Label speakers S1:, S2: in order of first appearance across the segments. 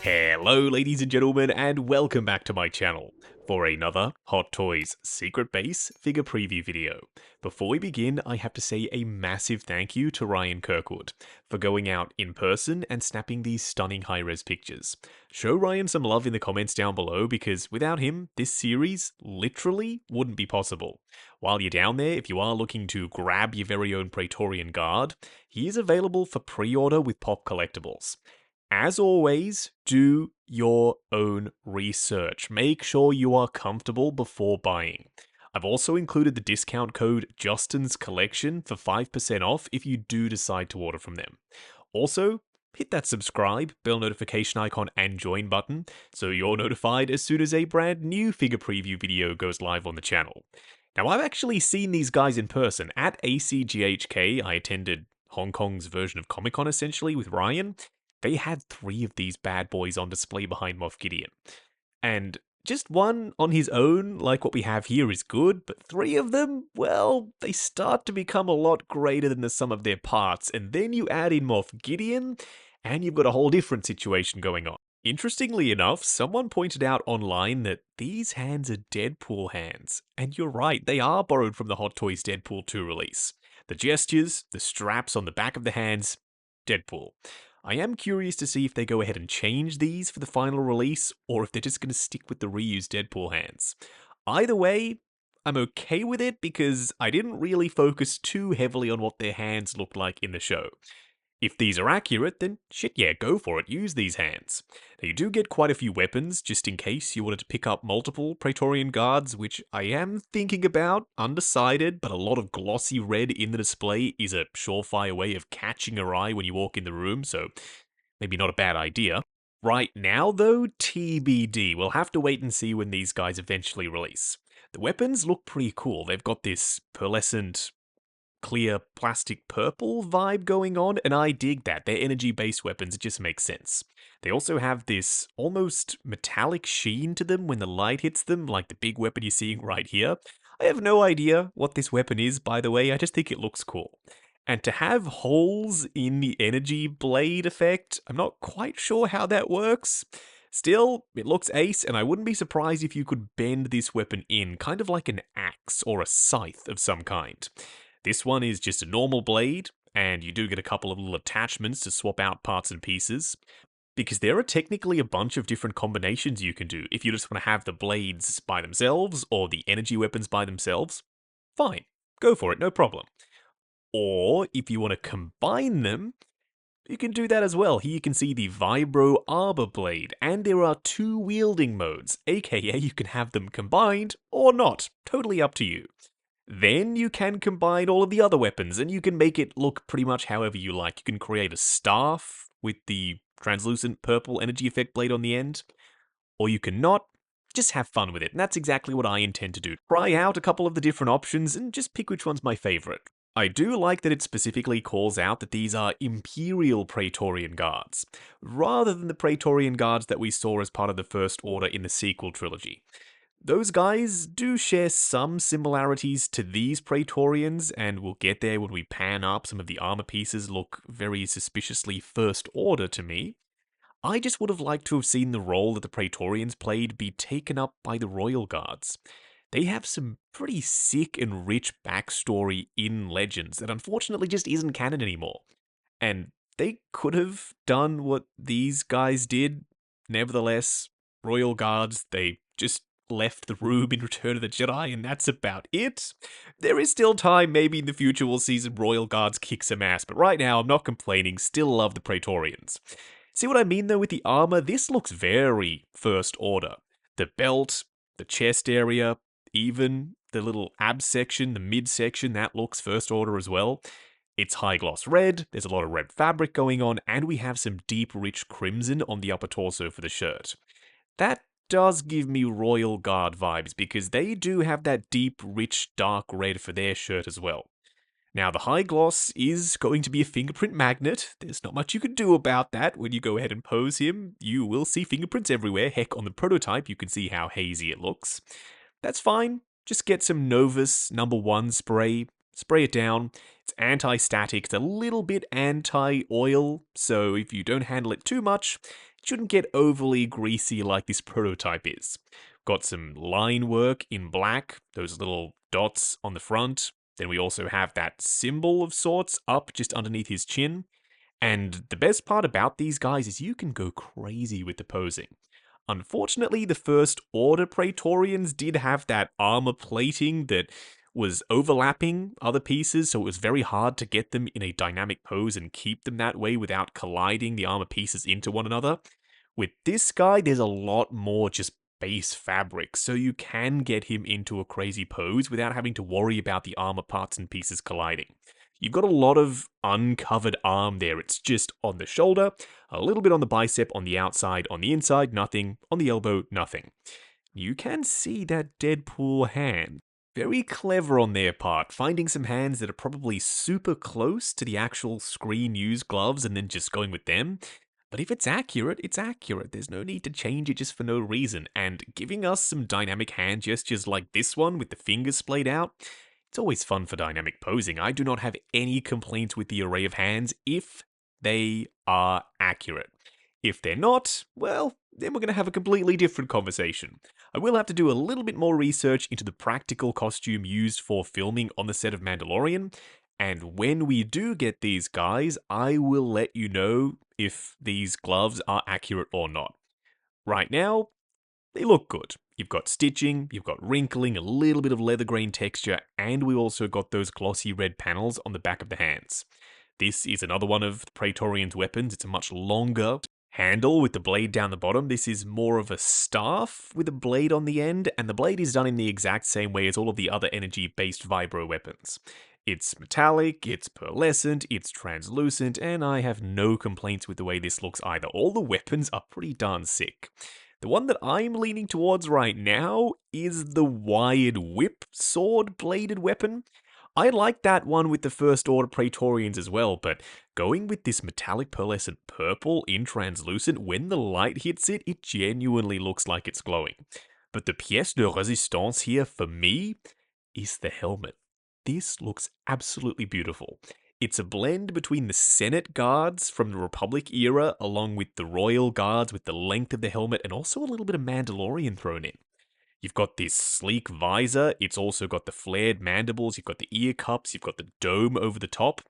S1: Hello ladies and gentlemen, and welcome back to my channel for another Hot Toys Secret Base figure preview video. Before we begin, I have to say a massive thank you to Ryan Kirkwood for going out in person and snapping these stunning high-res pictures. Show Ryan some love in the comments down below because without him, this series literally wouldn't be possible. While you're down there, if you are looking to grab your very own Praetorian Guard, he is available for pre-order with Pop Collectibles. As always, do your own research. Make sure you are comfortable before buying. I've also included the discount code Justin's Collection for 5% off if you do decide to order from them. Also, hit that subscribe, bell notification icon, and join button so you're notified as soon as a brand new figure preview video goes live on the channel. Now, I've actually seen these guys in person. At ACGHK, I attended Hong Kong's version of Comic-Con essentially with Ryan. They had 3 of these bad boys on display behind Moff Gideon. And just one on his own, like what we have here, is good, but 3 of them, well, they start to become a lot greater than the sum of their parts, and then you add in Moff Gideon, and you've got a whole different situation going on. Interestingly enough, someone pointed out online that these hands are Deadpool hands, and you're right, they are borrowed from the Hot Toys Deadpool 2 release. The gestures, the straps on the back of the hands, Deadpool. I am curious to see if they go ahead and change these for the final release, or if they're just going to stick with the reused Deadpool hands. Either way, I'm okay with it because I didn't really focus too heavily on what their hands looked like in the show. If these are accurate, then shit yeah, go for it, use these hands. Now you do get quite a few weapons, just in case you wanted to pick up multiple Praetorian Guards, which I am thinking about, undecided, but a lot of glossy red in the display is a surefire way of catching your eye when you walk in the room, so maybe not a bad idea. Right now though, TBD, we'll have to wait and see when these guys eventually release. The weapons look pretty cool, they've got this pearlescent clear plastic purple vibe going on, and I dig that. They're energy-based weapons, it just makes sense. They also have this almost metallic sheen to them when the light hits them, like the big weapon you're seeing right here. I have no idea what this weapon is, by the way, I just think it looks cool. And to have holes in the energy blade effect, I'm not quite sure how that works. Still, it looks ace, and I wouldn't be surprised if you could bend this weapon in, kind of like an axe or a scythe of some kind. This one is just a normal blade, and you do get a couple of little attachments to swap out parts and pieces, because there are technically a bunch of different combinations you can do. If you just want to have the blades by themselves, or the energy weapons by themselves, fine, go for it, no problem. Or, if you want to combine them, you can do that as well. Here you can see the Vibro Arbor Blade, and there are 2 wielding modes, aka you can have them combined, or not, totally up to you. Then you can combine all of the other weapons, and you can make it look pretty much however you like. You can create a staff with the translucent purple energy effect blade on the end, or you can not. Just have fun with it, and that's exactly what I intend to do. Try out a couple of the different options, and just pick which one's my favorite. I do like that it specifically calls out that these are Imperial Praetorian Guards, rather than the Praetorian Guards that we saw as part of the First Order in the sequel trilogy. Those guys do share some similarities to these Praetorians, and we'll get there when we pan up. Some of the armor pieces look very suspiciously First Order to me. I just would have liked to have seen the role that the Praetorians played be taken up by the Royal Guards. They have some pretty sick and rich backstory in Legends that unfortunately just isn't canon anymore. And they could have done what these guys did. Nevertheless, Royal Guards, they just left the room in Return of the Jedi, and that's about it. There is still time, maybe in the future we'll see some Royal Guards kick some ass, but right now I'm not complaining, still love the Praetorians. See what I mean though with the armor? This looks very First Order. The belt, the chest area, even the little ab section, the mid section, that looks First Order as well. It's high gloss red, there's a lot of red fabric going on, and we have some deep rich crimson on the upper torso for the shirt. That does give me Royal Guard vibes, because they do have that deep, rich, dark red for their shirt as well. Now, the high gloss is going to be a fingerprint magnet. There's not much you can do about that. When you go ahead and pose him, you will see fingerprints everywhere. Heck, on the prototype, you can see how hazy it looks. That's fine. Just get some Novus #1 spray, spray it down. It's anti-static, it's a little bit anti-oil, so if you don't handle it too much, shouldn't get overly greasy like this prototype is. Got some line work in black, those little dots on the front. Then we also have that symbol of sorts up just underneath his chin. And the best part about these guys is you can go crazy with the posing. Unfortunately, the First Order Praetorians did have that armor plating that was overlapping other pieces, so it was very hard to get them in a dynamic pose and keep them that way without colliding the armor pieces into one another. With this guy, there's a lot more just base fabric, so you can get him into a crazy pose without having to worry about the armor parts and pieces colliding. You've got a lot of uncovered arm there. It's just on the shoulder, a little bit on the bicep, on the outside, on the inside, nothing, on the elbow, nothing. You can see that Deadpool hand. Very clever on their part, finding some hands that are probably super close to the actual screen-used gloves and then just going with them. But if it's accurate, it's accurate. There's no need to change it just for no reason. And giving us some dynamic hand gestures like this one with the fingers splayed out, it's always fun for dynamic posing. I do not have any complaints with the array of hands if they are accurate. If they're not, well, then we're going to have a completely different conversation. I will have to do a little bit more research into the practical costume used for filming on the set of Mandalorian, and when we do get these guys, I will let you know if these gloves are accurate or not. Right now, they look good. You've got stitching, you've got wrinkling, a little bit of leather grain texture, and we also got those glossy red panels on the back of the hands. This is another one of the Praetorian's weapons. It's a much longer handle with the blade down the bottom. This is more of a staff with a blade on the end, and the blade is done in the exact same way as all of the other energy-based vibro weapons. It's metallic, it's pearlescent, it's translucent, and I have no complaints with the way this looks either. All the weapons are pretty darn sick. The one that I'm leaning towards right now is the wired whip sword-bladed weapon. I like that one with the First Order Praetorians as well, but going with this metallic pearlescent purple in translucent, when the light hits it, it genuinely looks like it's glowing. But the pièce de résistance here, for me, is the helmet. This looks absolutely beautiful. It's a blend between the Senate guards from the Republic era along with the Royal guards with the length of the helmet and also a little bit of Mandalorian thrown in. You've got this sleek visor, it's also got the flared mandibles, you've got the ear cups, you've got the dome over the top.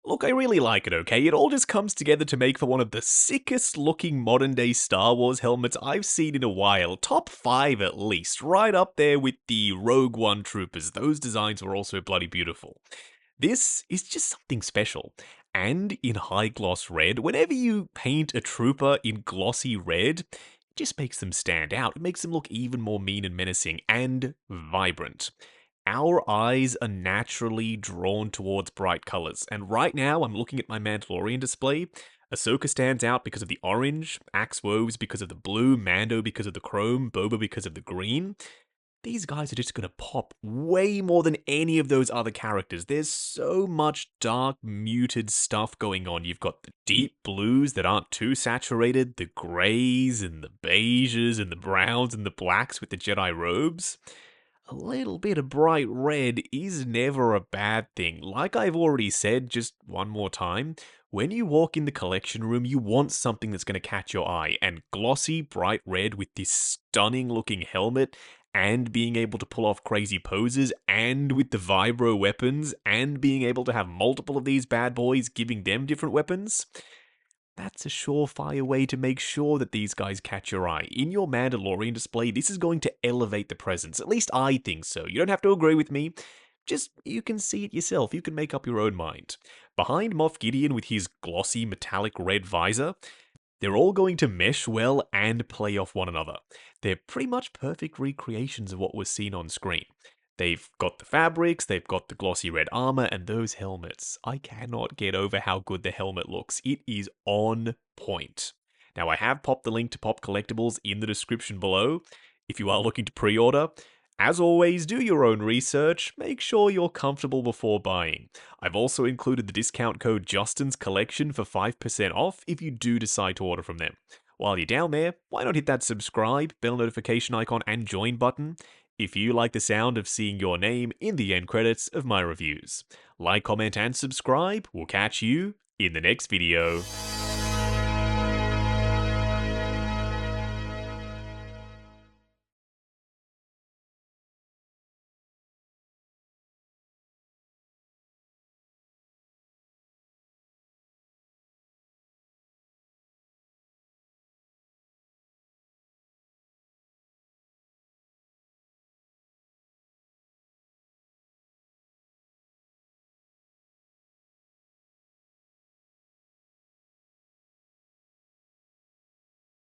S1: Look, I really like it, okay? It all just comes together to make for one of the sickest looking modern day Star Wars helmets I've seen in a while. Top 5 at least, right up there with the Rogue One troopers. Those designs were also bloody beautiful. This is just something special. And in high gloss red, whenever you paint a trooper in glossy red, it just makes them stand out. It makes them look even more mean and menacing and vibrant. Our eyes are naturally drawn towards bright colors, and right now I'm looking at my Mandalorian display. Ahsoka stands out because of the orange, Axe Woves because of the blue, Mando because of the chrome, Boba because of the green. These guys are just going to pop way more than any of those other characters. There's so much dark, muted stuff going on. You've got the deep blues that aren't too saturated, the greys and the beiges and the browns and the blacks with the Jedi robes. A little bit of bright red is never a bad thing. Like I've already said, just one more time, when you walk in the collection room, you want something that's going to catch your eye, and glossy bright red with this stunning looking helmet and being able to pull off crazy poses, and with the vibro weapons, and being able to have multiple of these bad boys giving them different weapons, that's a surefire way to make sure that these guys catch your eye. In your Mandalorian display, this is going to elevate the presence. At least I think so. You don't have to agree with me. Just, you can see it yourself. You can make up your own mind. Behind Moff Gideon with his glossy metallic red visor, they're all going to mesh well and play off one another. They're pretty much perfect recreations of what was seen on screen. They've got the fabrics, they've got the glossy red armor, and those helmets. I cannot get over how good the helmet looks. It is on point. Now, I have popped the link to Pop Collectibles in the description below. If you are looking to pre-order, as always, do your own research. Make sure you're comfortable before buying. I've also included the discount code Justin's Collection for 5% off if you do decide to order from them. While you're down there, why not hit that subscribe, bell notification icon, and join button if you like the sound of seeing your name in the end credits of my reviews. Like, comment, and subscribe. We'll catch you in the next video.